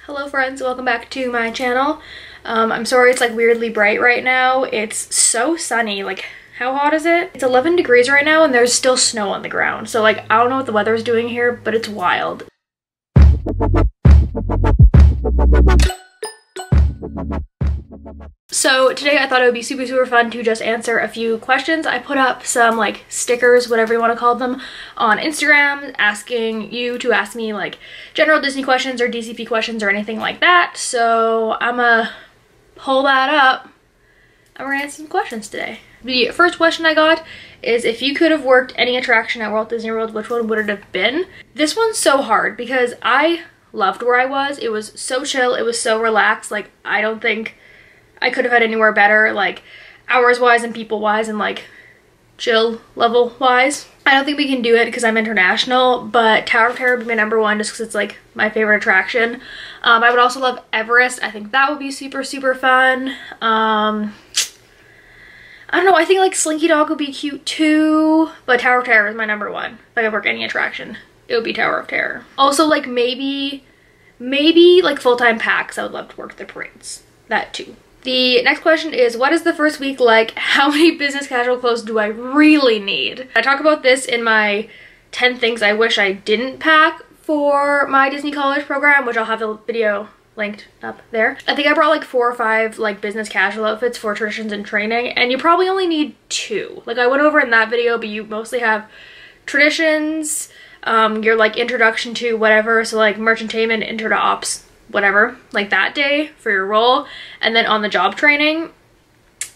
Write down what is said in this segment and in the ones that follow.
Hello friends, welcome back to my channel. I'm sorry it's like weirdly bright right now. It's so sunny. Like, how hot is it? It's 11 degrees right now and there's still snow on the ground. So like, I don't know what the weather is doing here, but it's wild. So today I thought it would be super fun to just answer a few questions. I put up some like stickers, whatever you want to call them, on Instagram asking you to ask me like general Disney questions or DCP questions or anything like that. So I'm gonna pull that up and we're gonna answer some questions today. The first question I got is, if you could have worked any attraction at Walt Disney World, which one would it have been? This one's so hard because I loved where I was. It was so chill, it was so relaxed. Like, I don't think I could have had anywhere better, like hours wise and people wise and like chill level wise. I don't think we can do it because I'm international, but Tower of Terror would be my number one just because it's like my favorite attraction. I would also love Everest. I think that would be super fun. I don't know, I think like Slinky Dog would be cute too, but Tower of Terror is my number one. If I could work any attraction, it would be Tower of Terror. Also like maybe like full-time packs. I would love to work the parades. That too. The next question is, what is the first week like? How many business casual clothes do I really need? I talk about this in my 10 things I wish I didn't pack for my Disney College program, which I'll have the video linked up there. I think I brought like 4 or 5 like business casual outfits for traditions and training, and you probably only need 2. Like I went over in that video, but you mostly have traditions, your like introduction to whatever, so like merchantainment, intro to ops, whatever, like that day for your role, and then on the job training,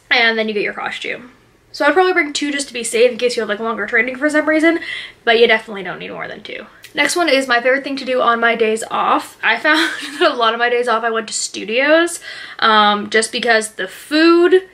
and then you get your costume. So I'd probably bring 2 just to be safe in case you have like longer training for some reason, but you definitely don't need more than 2. Next one is my favorite thing to do on my days off. I found that a lot of my days off I went to studios, just because the food,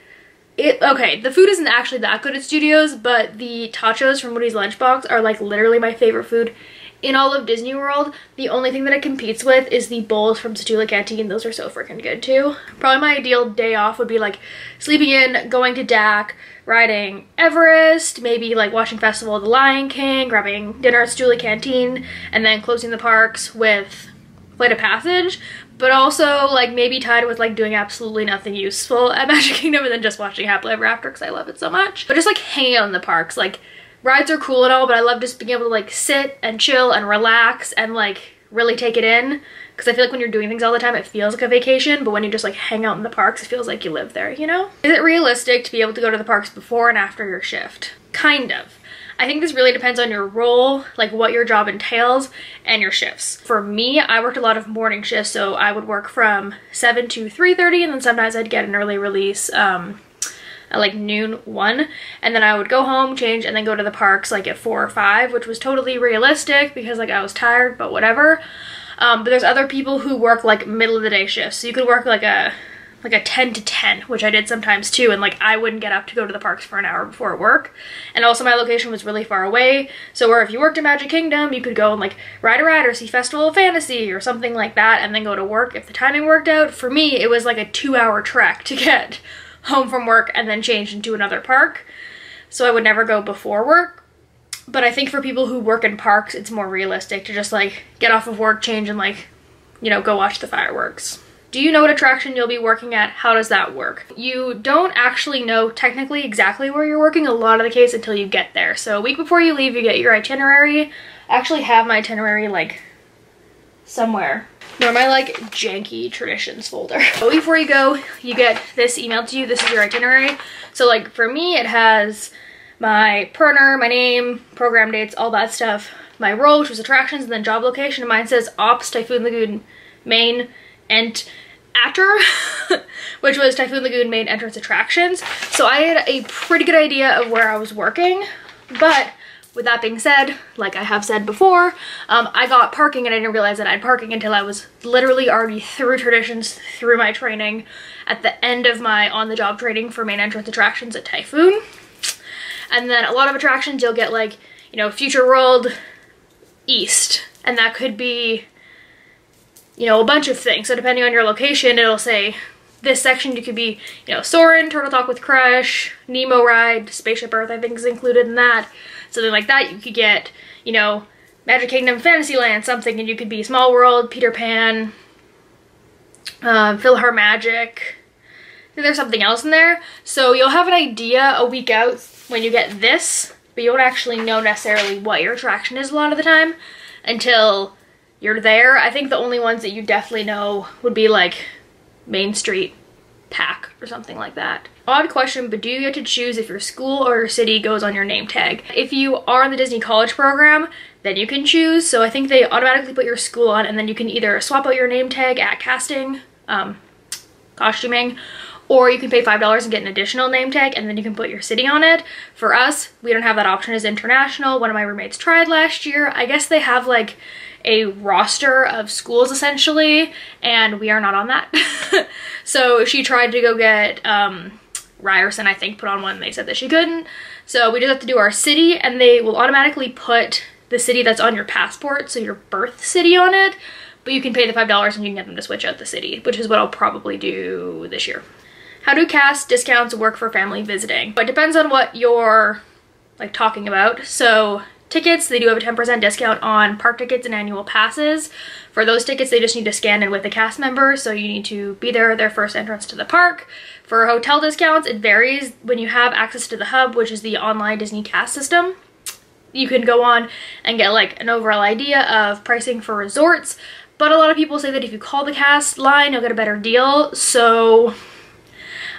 the food isn't actually that good at studios, but the tacos from Woody's Lunchbox are like literally my favorite food in all of Disney World. The only thing that it competes with is the bowls from Satula Canteen. Those are so freaking good too. Probably my ideal day off would be like sleeping in, going to DAC, riding Everest, maybe like watching Festival of the Lion King, grabbing dinner at Satula Canteen, and then closing the parks with Flight of Passage. But also like maybe tied with like doing absolutely nothing useful at Magic Kingdom and then just watching Happily Ever After because I love it so much. But just like hanging out in the parks, like rides are cool and all, but I love just being able to like sit and chill and relax and like really take it in, because I feel like when you're doing things all the time it feels like a vacation, but when you just like hang out in the parks it feels like you live there, you know? Is it realistic to be able to go to the parks before and after your shift? Kind of. I think this really depends on your role, like what your job entails and your shifts. For me, I worked a lot of morning shifts, so I would work from 7 to 3:30 and then sometimes I'd get an early release at like noon 1, and then I would go home, change, and then go to the parks like at 4 or 5, which was totally realistic because like I was tired, but whatever. But there's other people who work like middle of the day shifts, so you could work like a 10 to 10, which I did sometimes too, and like I wouldn't get up to go to the parks for an hour before work. And also my location was really far away, so where if you worked at Magic Kingdom you could go and like ride a ride or see Festival of Fantasy or something like that and then go to work if the timing worked out. For me it was like a 2-hour trek to get home from work and then change into another park, so I would never go before work. But I think for people who work in parks it's more realistic to just like get off of work, change, and like, you know, go watch the fireworks. Do you know what attraction you'll be working at? How does that work? You don't actually know technically exactly where you're working a lot of the case until you get there. So a week before you leave you get your itinerary. I actually have my itinerary like somewhere. Nor my like janky traditions folder. But before you go, you get this emailed to you. This is your itinerary. So like for me, it has my printer, my name, program dates, all that stuff, my role, which was attractions, and then job location. And mine says Ops, Typhoon Lagoon, Main, and After, which was Typhoon Lagoon main entrance attractions. So I had a pretty good idea of where I was working, but with that being said, like I have said before, I got parking and I didn't realize that I had parking until I was literally already through traditions, through my training, at the end of my on-the-job training for main entrance attractions at Typhoon. And then a lot of attractions you'll get like, you know, Future World East, and that could be, you know, a bunch of things. So depending on your location, it'll say this section you could be, you know, Soarin', Turtle Talk with Crush, Nemo Ride, Spaceship Earth I think is included in that. Something like that. You could get, you know, Magic Kingdom, Fantasyland, something, and you could be Small World, Peter Pan, PhilharMagic. I think there's something else in there. So you'll have an idea a week out when you get this, but you won't actually know necessarily what your attraction is a lot of the time until you're there. I think the only ones that you definitely know would be like Main Street Pack or something like that. Odd question, but do you get to choose if your school or your city goes on your name tag? If you are in the Disney College program, then you can choose. So I think they automatically put your school on, and then you can either swap out your name tag at casting, costuming, or you can pay $5 and get an additional name tag, and then you can put your city on it. For us, we don't have that option as international. One of my roommates tried last year. I guess they have like a roster of schools essentially, and we are not on that. So she tried to go get Ryerson, I think, put on one, and they said that she couldn't. So we just have to do our city, and they will automatically put the city that's on your passport, so your birth city, on it, but you can pay the $5 and you can get them to switch out the city, which is what I'll probably do this year. How do cast discounts work for family visiting? But it depends on what you're like talking about. So tickets, they do have a 10% discount on park tickets and annual passes. For those tickets, they just need to scan in with a cast member, so you need to be there their first entrance to the park. For hotel discounts, it varies. When you have access to the Hub, which is the online Disney cast system, you can go on and get like an overall idea of pricing for resorts, but a lot of people say that if you call the cast line, you'll get a better deal. So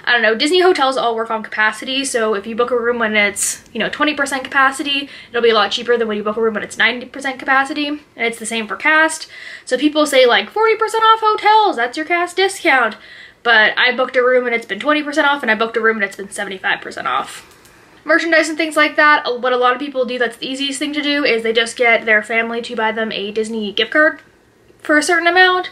I don't know, Disney hotels all work on capacity, so if you book a room when it's, you know, 20% capacity, it'll be a lot cheaper than when you book a room when it's 90% capacity, and it's the same for cast. So people say like 40% off hotels, that's your cast discount, but I booked a room and it's been 20% off, and I booked a room and it's been 75% off. Merchandise and things like that, what a lot of people do that's the easiest thing to do is they just get their family to buy them a Disney gift card for a certain amount.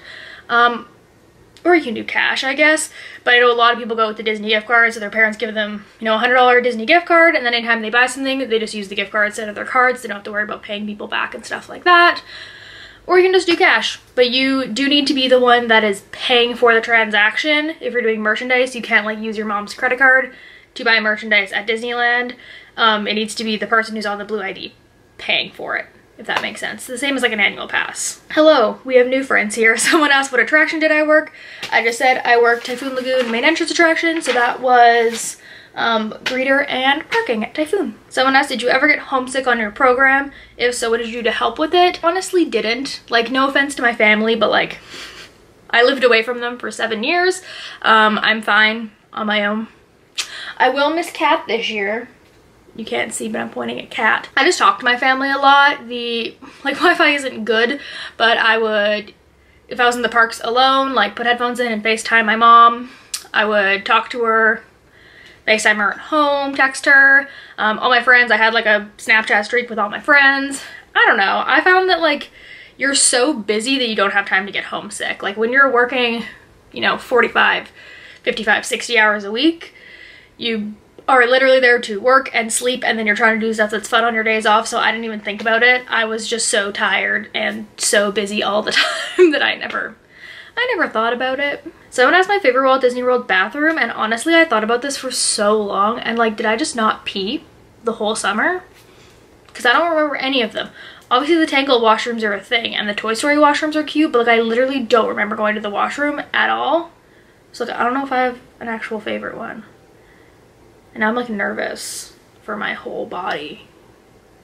Or you can do cash, I guess, but I know a lot of people go with the Disney gift card, so their parents give them, you know, a $100 Disney gift card, and then anytime they buy something, they just use the gift card instead of their cards. They don't have to worry about paying people back and stuff like that. Or you can just do cash, but you do need to be the one that is paying for the transaction. If you're doing merchandise, you can't like use your mom's credit card to buy merchandise at Disneyland. It needs to be the person who's on the blue ID paying for it, if that makes sense. The same as like an annual pass. Hello, we have new friends here. Someone asked what attraction did I work. I just said I worked Typhoon Lagoon main entrance attraction, so that was greeter and parking at Typhoon. Someone asked, did you ever get homesick on your program? If so, what did you do to help with it? Honestly, didn't. Like, no offense to my family, but like, I lived away from them for 7 years. I'm fine on my own. I will miss Kat this year. You can't see, but I'm pointing at Kat. I just talk to my family a lot. The Wi-Fi isn't good, but I would, if I was in the parks alone, like put headphones in and FaceTime my mom. I would talk to her, FaceTime her at home, text her. All my friends, I had like a Snapchat streak with all my friends. I don't know. I found that like you're so busy that you don't have time to get homesick. Like when you're working, you know, 45, 55, 60 hours a week, you are literally there to work and sleep, and then you're trying to do stuff that's fun on your days off, so I didn't even think about it. I was just so tired and so busy all the time that I never thought about it. Someone asked my favorite Walt Disney World bathroom, and honestly I thought about this for so long, and like, did I just not pee the whole summer? Because I don't remember any of them. Obviously the Tangled washrooms are a thing, and the Toy Story washrooms are cute, but like I literally don't remember going to the washroom at all. So like, I don't know if I have an actual favorite one. And I'm like nervous for my whole body.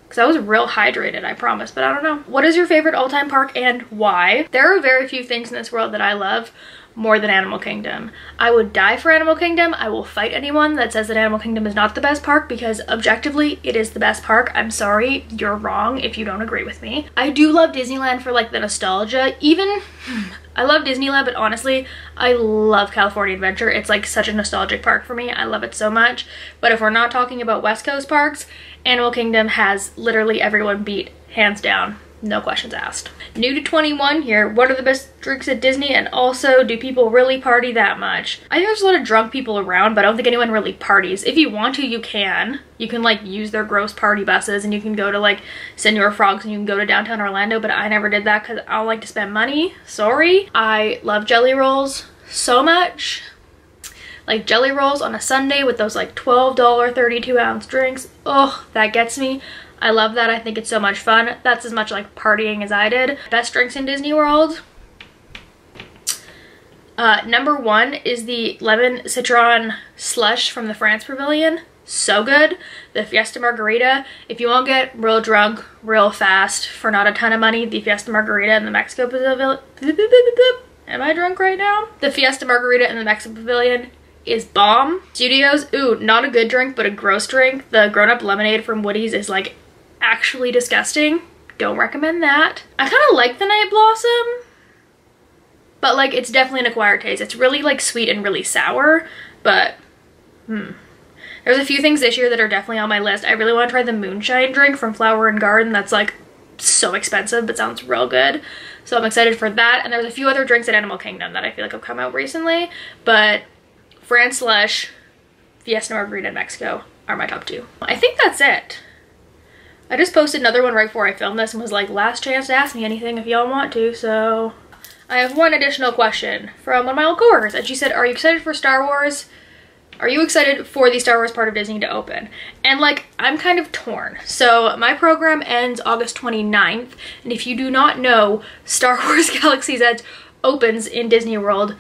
Because I was real hydrated, I promise, but I don't know. What is your favorite all-time park and why? There are very few things in this world that I love more than Animal Kingdom. I would die for Animal Kingdom. I will fight anyone that says that Animal Kingdom is not the best park, because objectively it is the best park. I'm sorry, you're wrong if you don't agree with me. I do love Disneyland for like the nostalgia. Even I love Disneyland, but honestly I love California Adventure. It's like such a nostalgic park for me. I love it so much. But if we're not talking about West Coast parks, Animal Kingdom has literally everyone beat, hands down. No questions asked. New to 21 here, what are the best drinks at Disney, and also, do people really party that much? I think there's a lot of drunk people around, but I don't think anyone really parties. If you want to, you can. You can like use their gross party buses, and you can go to like Senor Frogs, and you can go to downtown Orlando, but I never did that because I don't like to spend money. Sorry. I love jelly rolls so much. Like jelly rolls on a Sunday with those like $12 32-ounce drinks. Oh, that gets me. I love that. I think it's so much fun. That's as much like partying as I did. Best drinks in Disney World? Number 1 is the lemon citron slush from the France Pavilion. So good. The Fiesta Margarita. If you want to get real drunk real fast for not a ton of money, the Fiesta Margarita in the Mexico Pavilion. Am I drunk right now? The Fiesta Margarita in the Mexico Pavilion is bomb. Studios, ooh, not a good drink, but a gross drink. The grown-up lemonade from Woody's is like actually disgusting. Don't recommend that. I kind of like the Night Blossom, but like it's definitely an acquired taste. It's really like sweet and really sour, but there's a few things this year that are definitely on my list. I really want to try the moonshine drink from Flower and Garden. That's like so expensive, but sounds real good. So I'm excited for that. And there's a few other drinks at Animal Kingdom that I feel like have come out recently, but France Slush, Fiesta Margarita in Mexico are my top 2. I think that's it. I just posted another one right before I filmed this and was like, last chance to ask me anything if y'all want to, so. I have one additional question from one of my old coworkers, and she said, are you excited for Star Wars? Are you excited for the Star Wars part of Disney to open? And like, I'm kind of torn. So my program ends August 29th, and if you do not know, Star Wars Galaxy's Edge opens in Disney World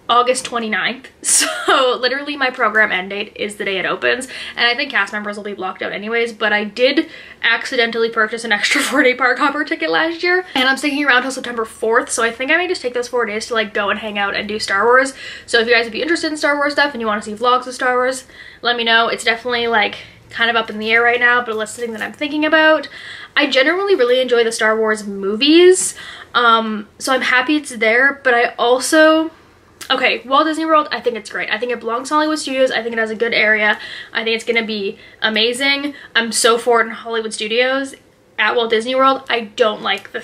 August 29th. So literally my program end date is the day it opens, and I think cast members will be blocked out anyways, but I did accidentally purchase an extra 4-day park hopper ticket last year, and I'm sticking around till September 4th, so I think I may just take those 4 days to like go and hang out and do Star Wars. So if you guys would be interested in Star Wars stuff and you want to see vlogs of Star Wars, let me know. It's definitely like kind of up in the air right now, but it's something that I'm thinking about. I generally really enjoy the Star Wars movies, so I'm happy it's there, but I also, okay, Walt Disney World, I think it's great. I think it belongs to Hollywood Studios. I think it has a good area. I think it's gonna be amazing. I'm so for it in Hollywood Studios. At Walt Disney World, I don't like the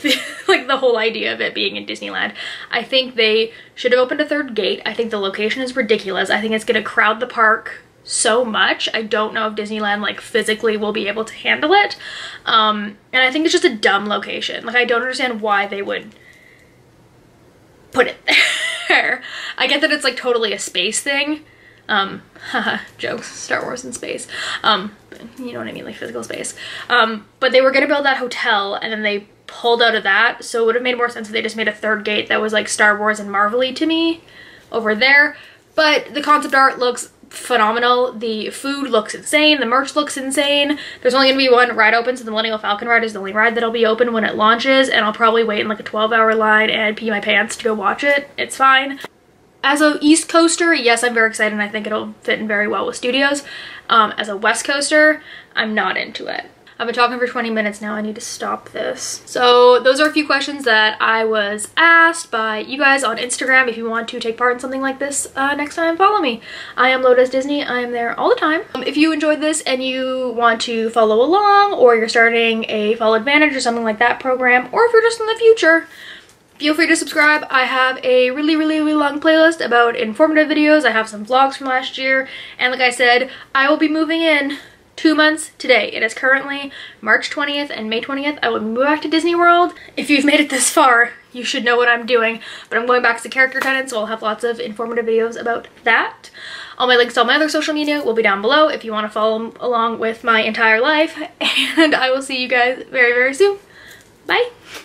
like the whole idea of it being in Disneyland. I think they should have opened a 3rd gate. I think the location is ridiculous. I think it's gonna crowd the park so much. I don't know if Disneyland like physically will be able to handle it. And I think it's just a dumb location. Like, I don't understand why they would put it there. I get that it's like totally a space thing. Haha, jokes, Star Wars in space. You know what I mean, like physical space. But they were gonna build that hotel and then they pulled out of that, so it would have made more sense if they just made a 3rd gate that was like Star Wars and Marvel-y to me over there. But the concept art looks phenomenal. The food looks insane. The merch looks insane. There's only gonna be one ride open, so the Millennial Falcon ride is the only ride that'll be open when it launches, and I'll probably wait in like a 12-hour line and pee my pants to go watch it. It's fine. As a East Coaster, yes, I'm very excited and I think it'll fit in very well with studios. As a West Coaster, I'm not into it. I've been talking for 20 minutes now. I need to stop this. So those are a few questions that I was asked by you guys on Instagram. If you want to take part in something like this next time, follow me. I am Lotus Disney. I am there all the time. If you enjoyed this and you want to follow along, or you're starting a Fall Advantage or something like that program, or if you're just in the future, feel free to subscribe. I have a really long playlist about informative videos. I have some vlogs from last year, and like I said, I will be moving in 2 months today. It is currently March 20th, and May 20th I will move back to Disney World. If you've made it this far, you should know what I'm doing, but I'm going back to character tenants, so I'll have lots of informative videos about that. All my links to all my other social media will be down below if you want to follow along with my entire life, and I will see you guys very soon. Bye!